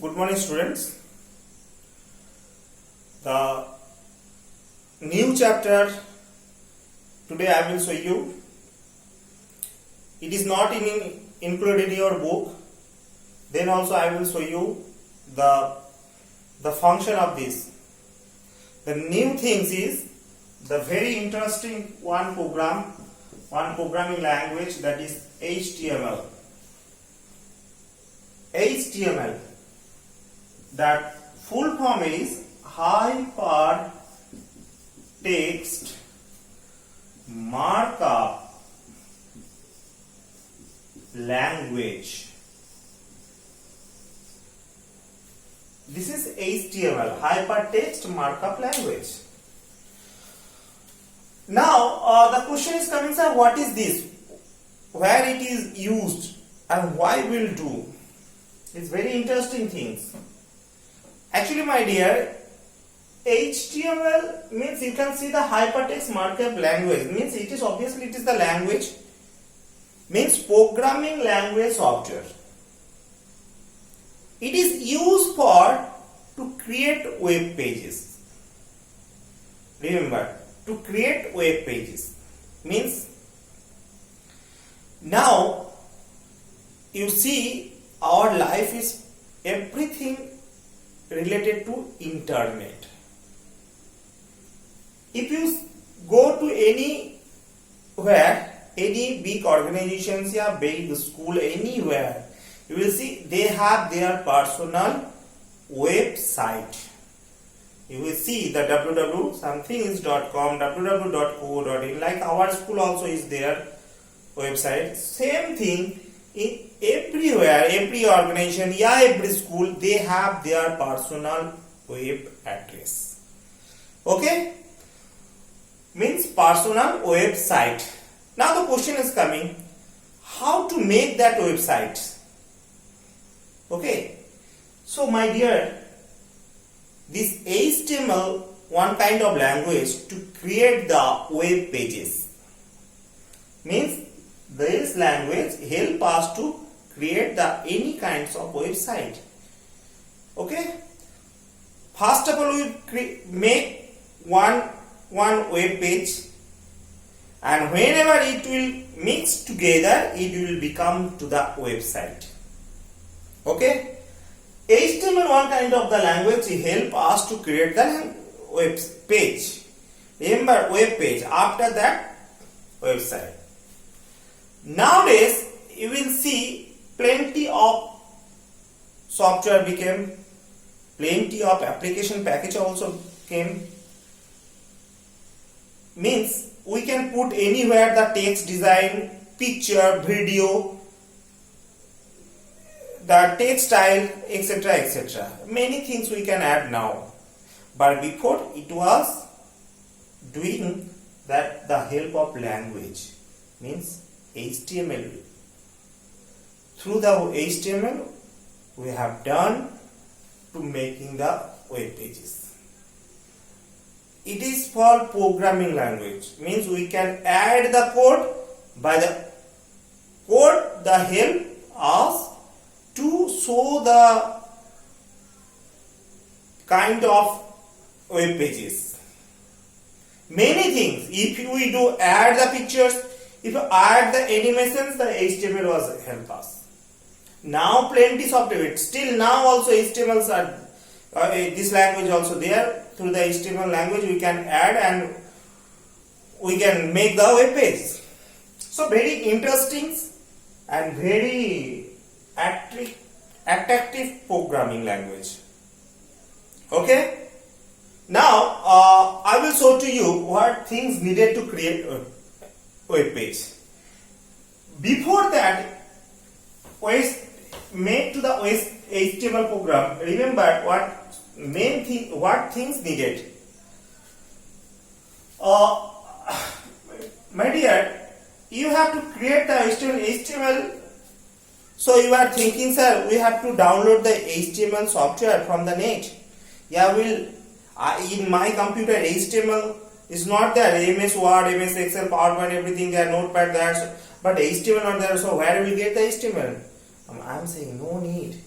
Good morning, students. The new chapter today I will show you. It is not included in your book. Then also I will show you the function of this. The new things is the very interesting one programming language, that is HTML. HTML. That full form is Hypertext Markup Language. This is HTML, Hypertext Markup Language. Now the question is coming, sir, what is this? Where it is used and why will do? It's very interesting things. Actually, my dear, HTML means you can see the hypertext markup language. Means it is obviously it is the language. Means programming language software. It is used to create web pages. Remember, to create web pages. Means now you see our life is everything related to internet. If you go to anywhere, any big organizations or big school, anywhere, you will see they have their personal website. You will see the www.somethingis.com, www.co.in, like our school also is their website. Same thing in everywhere, every organization, every school, they have their personal web address. Okay? Means personal website. Now the question is coming, how to make that website? Okay? So my dear, this HTML, one kind of language to create the web pages. Means this language help us to create any kinds of website. Okay? First of all, we make one web page, and whenever it will mix together, it will become to the website. Okay? HTML, one kind of the language, help us to create the web page. Remember, web page. After that, website. Nowadays, you will see plenty of software became, plenty of application package also came. Means we can put anywhere the text design, picture, video, the text style, etc., etc. Many things we can add now. But before it was doing that the help of language. Means HTML. Through the HTML we have done to making the web pages. It is for programming language. Means we can add the code. By the code the help us to show the kind of web pages. Many things. If we do add the pictures, if you add the animations, the HTML was help us. Now plenty software. Still now also HTMLs are this language also there. Through the HTML language we can add and we can make the web page. So very interesting and very attractive programming language. Okay. Now I will show to you what things needed to create a web page. Before that, make to the HTML program. Remember what things needed. My dear, you have to create the HTML. So you are thinking, sir, we have to download the HTML software from the net. Yeah, in my computer HTML is not there. MS Word, MS Excel, PowerPoint, everything there, Notepad there. But HTML not there. So where will we get the HTML? I am saying no need.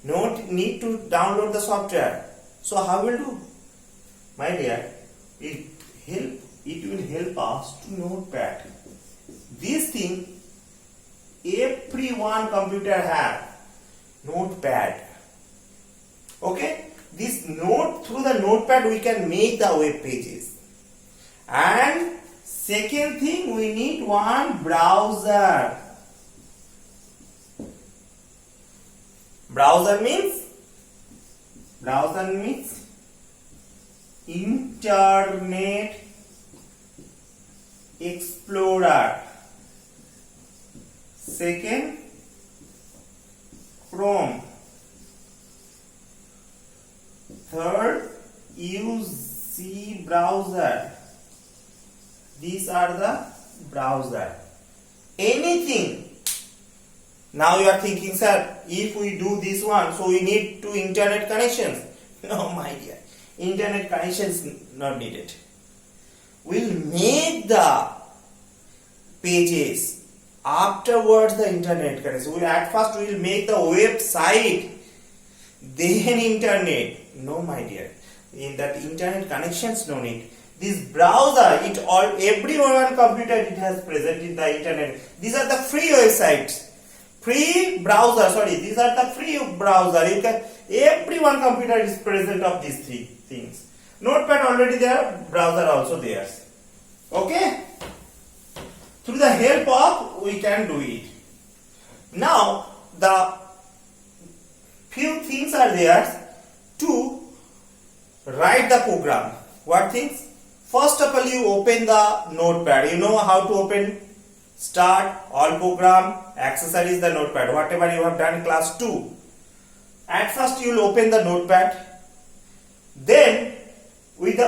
No need to download the software. So how will do? My dear, it will help us to Notepad. This thing everyone computer have Notepad. Okay, through the Notepad we can make the web pages. And second thing, we need one browser. Browser means Internet Explorer. Second, Chrome. Third, UC browser. These are the browser. Anything. Now you are thinking, sir, if we do this one, so we need two internet connections. No, my dear. Internet connections not needed. We'll make the pages. Afterwards, the internet connection. At first, we will make the website. Then internet. No, my dear. In that internet connections, no need. This browser, everyone computer it has present in the internet. These are the free websites. Free browser, these are the free browser. Everyone computer is present of these three things. Notepad already there, browser also there. Okay? Through the help of, we can do it. Now, the few things are there to write the program. What things? First of all, you open the Notepad. You know how to open? Start, all program, accessories, the Notepad. Whatever you have done class 2. At first, you will open the Notepad. Then, with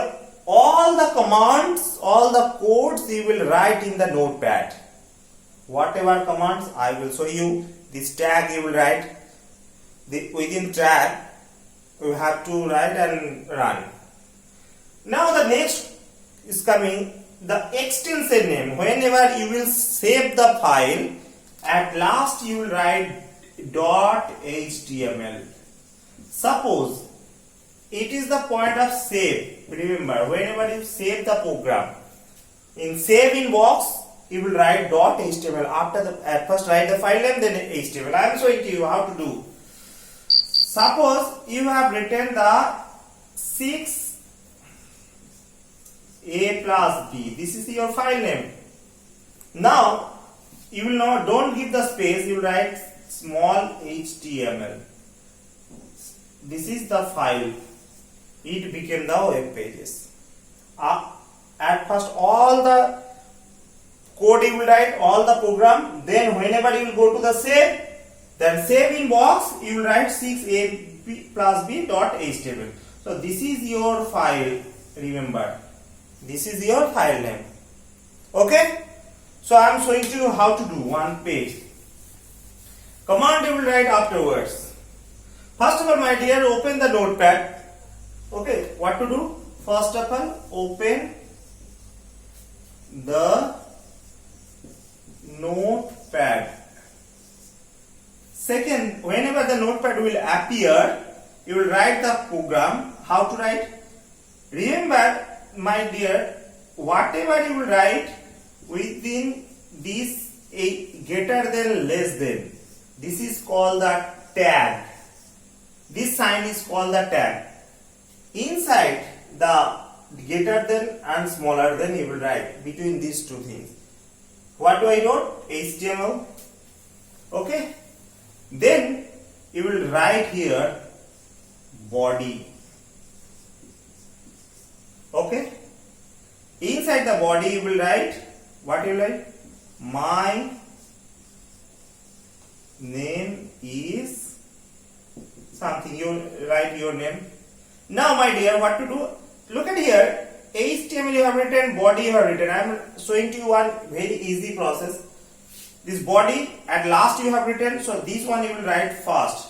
all the commands, all the codes, you will write in the Notepad. Whatever commands, I will show you. This tag you will write. Within tag, you have to write and run. Now, the next is coming. The extension name. Whenever you will save the file, at last you will write .html. Suppose it is the point of save. Remember, whenever you save the program, in save in box, you will write .html. At first write the file name, then HTML. I am showing to you how to do. Suppose you have written the 6 A plus B. This is your file name. Now, you will not, don't give the space, you will write small HTML. This is the file. It became the web pages. At first, all the code you will write, all the program. Then, whenever you will go to the save, then save in box, you will write 6A plus B dot HTML. So, this is your file. Remember. This is your file name. Okay? So I am showing to you how to do one page. Command you will write afterwards. First of all, my dear, open the Notepad. Okay, what to do? First of all, open the Notepad. Second, whenever the Notepad will appear, you will write the program. How to write? Remember, my dear, whatever you will write within this greater than less than, this is called the tag. This sign is called the tag. Inside the greater than and smaller than you will write between these two things. What do I wrote? HTML. Okay. Then you will write here body. Okay. Inside the body you will write, what you will write? My name is something. You write your name. Now my dear, what to do? Look at here. HTML you have written, body you have written. I am showing to you one very easy process. This body at last you have written, so this one you will write first.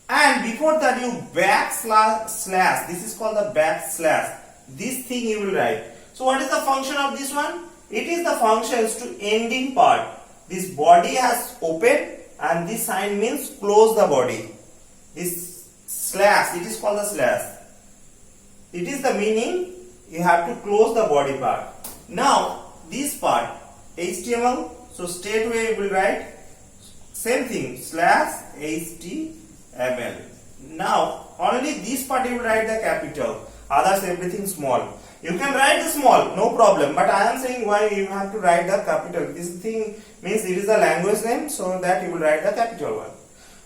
And before that you backslash. This is called the backslash. This thing you will write. So what is the function of this one? It is the functions to ending part. This body has opened and this sign means close the body. this slash, it is called the slash. It is the meaning you have to close the body part. Now this part HTML, so straight away you will write same thing slash HTML. Now only this part you will write the capital, others everything small. You can write the small, no problem, but I am saying why you have to write the capital. This thing means it is a language name, so that you will write the capital one.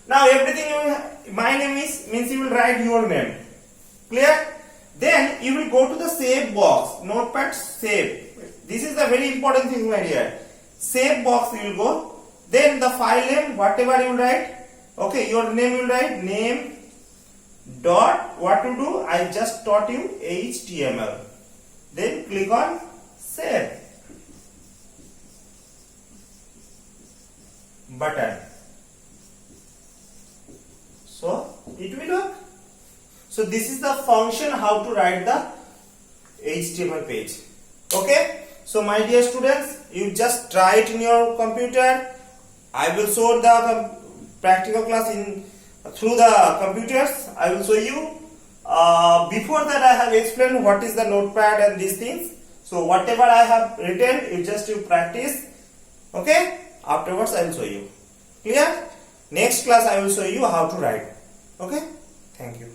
Now everything my name is means you will write your name. Clear? Then you will go to the save box, notepad save. This is the very important thing my dear. Save box you will go. Then the file name, whatever you will write. Okay, your name you will write name dot what to do. I just taught you HTML. Then click on save button. So it will work. So this is the function how to write the HTML page. Okay. So my dear students, you just try it in your computer. I will show the practical class in through the computers. I will show you. Before that I have explained what is the notepad and these things. So whatever I have written, you practice. Okay. Afterwards I will show you. Clear? Next class I will show you how to write. Okay. Thank you.